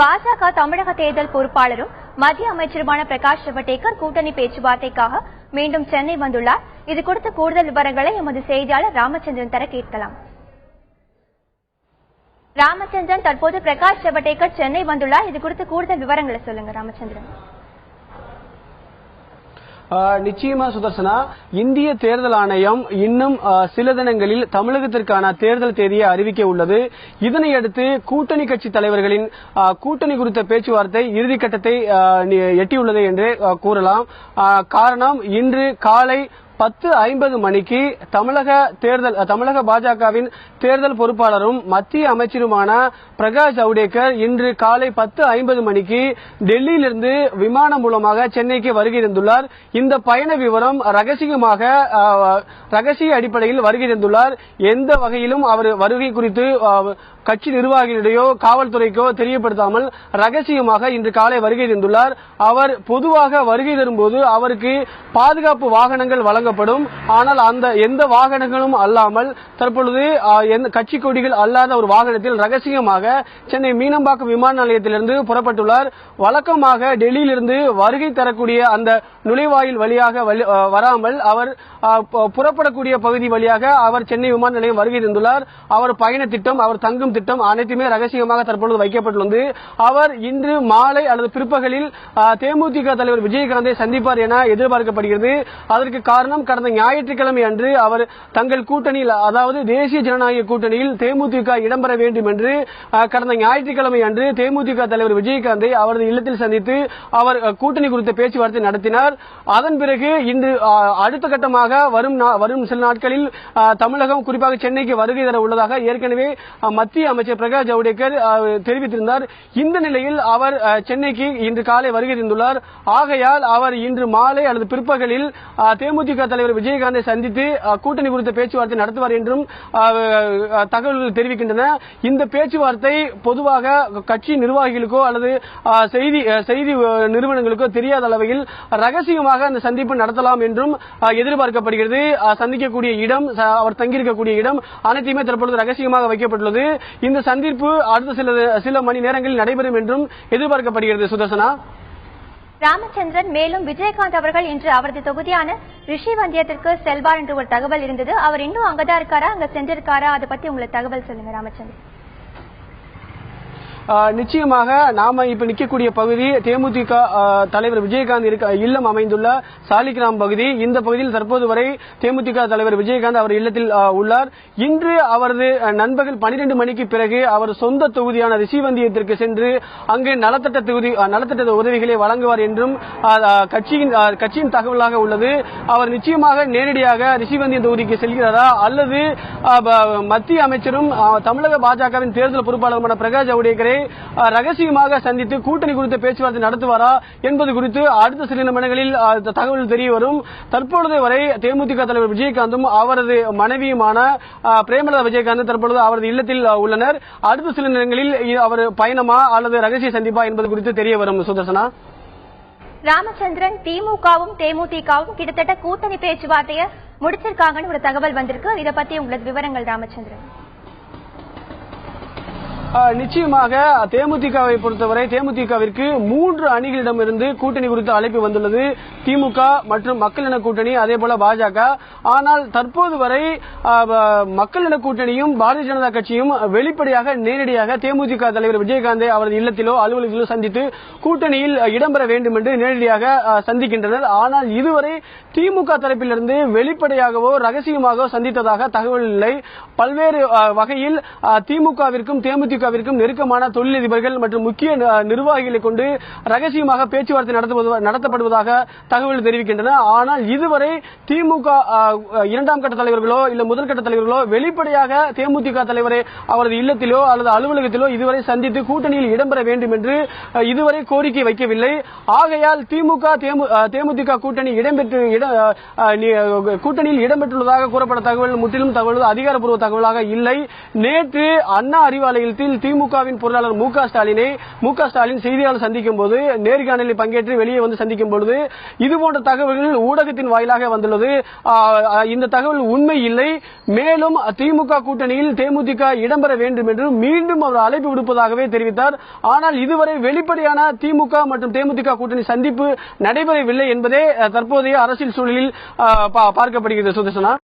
பாஜக தமிழக தேர்தல் பொறுப்பாளரும் மத்திய அமைச்சருமான பிரகாஷ் ஜவடேகர் கூட்டணி பேச்சுவார்த்தைக்காக மீண்டும் சென்னை வந்துள்ளார். இது குறித்த கூடுதல் விவரங்களை எமது செய்தியாளர் ராமச்சந்திரன் தர கேட்கலாம். ராமச்சந்திரன், தற்போது பிரகாஷ் ஜவடேகர் சென்னை வந்துள்ளார். இது குறித்த கூடுதல் விவரங்களை சொல்லுங்க ராமச்சந்திரன். நிச்சயமா சுதர்சனா, இந்திய தேர்தல் ஆணையம் இன்னும் சில தினங்களில் தமிழகத்திற்கான தேர்தல் தேதியை அறிவிக்க உள்ளது. இதனையடுத்து கூட்டணி கட்சி தலைவர்களின் கூட்டணி குறித்த பேச்சுவார்த்தை இறுதிக்கட்டத்தை எட்டியுள்ளது என்றே கூறலாம். காரணம், இன்று காலை 10:50 மணிக்கு தமிழக பாஜகவின் தேர்தல் பொறுப்பாளரும் மத்திய அமைச்சருமான பிரகாஷ் ஜவடேகர் இன்று காலை 10:50 மணிக்கு டெல்லியிலிருந்து விமானம் மூலமாக சென்னைக்கு வருகை தந்துள்ளார். இந்த பயண விவரம் ரகசிய அடிப்படையில் வருகை தந்துள்ளார். எந்த வகையிலும் அவர் வருகை குறித்து கட்சி நிர்வாகிகளிடையோ காவல்துறைக்கோ தெரியப்படுத்தாமல் ரகசியமாக இன்று காலை வருகை தந்துள்ளார். அவர் பொதுவாக வருகை தரும்போது அவருக்கு பாதுகாப்பு வாகனங்கள் வழங்கப்படும். ஆனால் அந்த எந்த வாகனங்களும் அல்லாமல் தற்பொழுது கட்சி கொடிகள் அல்லாத ஒரு வாகனத்தில் ரகசியமாக சென்னை மீனம்பாக்கம் விமான நிலையத்திலிருந்து புறப்பட்டுள்ளார். வழக்கமாக டெல்லியிலிருந்து வருகை தரக்கூடிய அந்த நுழைவாயில் வழியாக வராமல் அவர் புறப்படக்கூடிய பகுதி வழியாக அவர் சென்னை விமான நிலையம் வருகை தந்துள்ளார். அவர் பயண திட்டம், அவர் தங்கும் திட்டம் அனைத்துமே ரகசியமாக தற்பொழுது வைக்கப்பட்டுள்ளது. அவர் இன்று மாலை அல்லது பிற்பகலில் தேமுதிக தலைவர் விஜயகாந்தை சந்திப்பார் என எதிர்பார்க்கப்படுகிறது. அதற்கு காரணம், கடந்த ஞாயிற்றுக்கிழமை அன்று அவர் தங்கள் கூட்டணியில், அதாவது தேசிய ஜனநாயக கூட்டணியில் தேமுதிக இடம்பெற வேண்டும் என்று கடந்த ஞாயிற்றுக்கிழமை அன்று தேமுதிக தலைவர் விஜயகாந்தை அவரது இல்லத்தில் சந்தித்து அவர் கூட்டணி குறித்த பேச்சுவார்த்தை நடத்தினார். அதன் பிறகு இன்று அடுத்த கட்டமாக வரும் சில நாட்களில் தமிழகம், குறிப்பாக சென்னைக்கு வருகை தர உள்ளதாக ஏற்கனவே மத்திய அமைச்சர் பிரகாஷ் ஜவடேகர் தெரிவித்திருந்தார். இந்த நிலையில் அவர் சென்னைக்கு இன்று காலை வருகை தந்துள்ளார். ஆகையால் அவர் இன்று மாலை அல்லது பிற்பகலில் தேமுதிக தலைவர் விஜயகாந்தை சந்தித்து கூட்டணி குறித்த பேச்சுவார்த்தை நடத்துவார் என்றும் தகவல்கள் தெரிவிக்கின்றன. இந்த பேச்சுவார்த்தை பொதுவாக கட்சி நிர்வாகிகளுக்கோ அல்லது செய்தி நிறுவனங்களுக்கோ தெரியாத அளவில் ரகசியமாக அந்த சந்திப்பு நடத்தலாம் என்றும் எதிர்பார்க்கப்படுகிறது. சந்திக்கக்கூடிய இடம், அவர் தங்கியிருக்கக்கூடிய இடம் அனைத்துமே தற்பொழுது ரகசியமாக வைக்கப்பட்டுள்ளது. இந்த சந்திப்பு அடுத்த சில மணி நேரங்களில் நடைபெறும் என்றும் எதிர்பார்க்கப்படுகிறது. சுதர்சனா. ராமச்சந்திரன், மேலும் விஜயகாந்த் அவர்கள் இன்று அவரது தொகுதியான ரிஷிவந்தியத்திற்கு செல்வார் என்று ஒரு தகவல் இருந்தது. அவர் இன்னும் அங்கதான் இருக்காரா, அங்க சென்றிருக்காரா? அதை பத்தி உங்களுக்கு தகவல் சொல்லுங்க ராமச்சந்திரன். நிச்சயமாக நாம இப்ப நிற்கக்கூடிய பகுதி தேமுதிக தலைவர் விஜயகாந்த் இல்லம் அமைந்துள்ள சாலிகிராம் பகுதி. இந்த பகுதியில் தற்போது வரை தேமுதிக தலைவர் விஜயகாந்த் அவர் இல்லத்தில் உள்ளார். இன்று அவரது நண்பகல் 12 மணிக்கு பிறகு அவர் சொந்த தொகுதியான ரிஷிவந்தியத்திற்கு சென்று அங்கு நலத்திட்ட உதவிகளை வழங்குவார் என்றும் கட்சியின் தகவலாக உள்ளது. அவர் நிச்சயமாக நேரடியாக ரிஷிவந்தியம் தொகுதிக்கு செல்கிறாரா அல்லது மத்திய அமைச்சரும் தமிழக பாஜகவின் தேர்தல் பொறுப்பாளருமான பிரகாஷ் ஜவடேகரை ரகசியமாக சந்தித்து கூட்டணி குறித்த பேச்சுவார்த்தை நடத்துவாரா என்பது குறித்து அடுத்த சில நிமிடங்களில் தகவல் தெரிய வரும். தற்பொழுது வரை தேமுதிக தலைவர் விஜயகாந்தும் அவரது மனைவியுமான பிரேமலதா விஜயகாந்த் தற்பொழுது அவரது இல்லத்தில் உள்ளனர். அடுத்த சில நேரங்களில் அவர் பயணமா அல்லது ரகசிய சந்திப்பா என்பது குறித்து தெரிய வரும். சுதர்சனா. ராமச்சந்திரன், திமுகவும் தேமுதிகவும் கிட்டத்தட்ட கூட்டணி பேச்சுவார்த்தையை முடிச்சிருக்காங்கன்னு ஒரு தகவல் வந்திருக்கு. இதை பத்தி உங்களுக்கு விவரங்கள் ராமச்சந்திரன். நிச்சயமாக தேமுதிகவை பொறுத்தவரை தேமுதிகவிற்கு 3 அணிகளிடமிருந்து கூட்டணி குறித்த அழைப்பு வந்துள்ளது. திமுக மற்றும் மக்கள் நல கூட்டணி, அதே போல பாஜக. ஆனால் தற்போது வரை மக்கள் நல கூட்டணியும் பாரதிய ஜனதா கட்சியும் வெளிப்படையாக நேரடியாக தேமுதிக தலைவர் விஜயகாந்தை அவரது இல்லத்திலோ அலுவலகத்திலோ சந்தித்து கூட்டணியில் இடம்பெற வேண்டும் என்று நேரடியாக சந்திக்கின்றனர். ஆனால் இதுவரை திமுக தரப்பிலிருந்து வெளிப்படையாகவோ ரகசியமாகவோ சந்தித்ததாக தகவல் இல்லை. பல்வேறு வகையில் திமுகவிற்கும் தேமுதிக நெருக்கமான தொழிலதிபர்கள் மற்றும் முக்கிய நிர்வாகிகளை கொண்டு ரகசியமாக பேச்சுவார்த்தை நடத்தப்படுவதாக தகவல் தெரிவிக்கின்றன. ஆனால் இதுவரை திமுக 2ஆம் கட்ட தலைவர்களோ இல்ல முதற்கட்ட தலைவர்களோ வெளிப்படையாக தேமுதிக தலைவரை அவரது இல்லத்திலோ அல்லது அலுவலகத்திலோ இதுவரை சந்தித்து கூட்டணியில் இடம்பெற வேண்டும் என்று இதுவரை கோரிக்கை வைக்கவில்லை. ஆகையால் தேமுதிக கூட்டணியில் இடம்பெற்றுள்ளதாக கூறப்பட்ட தகவல் முற்றிலும் அதிகாரப்பூர்வ தகவலாக இல்லை. நேற்று அண்ணா அறிவாலயத்தில் நிலையில் திமுகவின் பொருளாளர் மு க ஸ்டாலின் செய்தியாளர் சந்திக்கும் போது நேர்காணலில் பங்கேற்று வெளியே வந்து சந்திக்கும் பொழுது இதுபோன்ற தகவல்கள் ஊடகத்தின் வாயிலாக வந்துள்ளது. இந்த தகவல் உண்மை இல்லை. மேலும் திமுக கூட்டணியில் தேமுதிக இடம்பெற வேண்டும் என்று மீண்டும் அவர் அழைப்பு விடுப்பதாகவே தெரிவித்தார். ஆனால் இதுவரை வெளிப்படையான திமுக மற்றும் தேமுதிக கூட்டணி சந்திப்பு நடைபெறவில்லை என்பதே தற்போதைய அரசியல் சூழலில் பார்க்கப்படுகிறது. சுதர்சனா.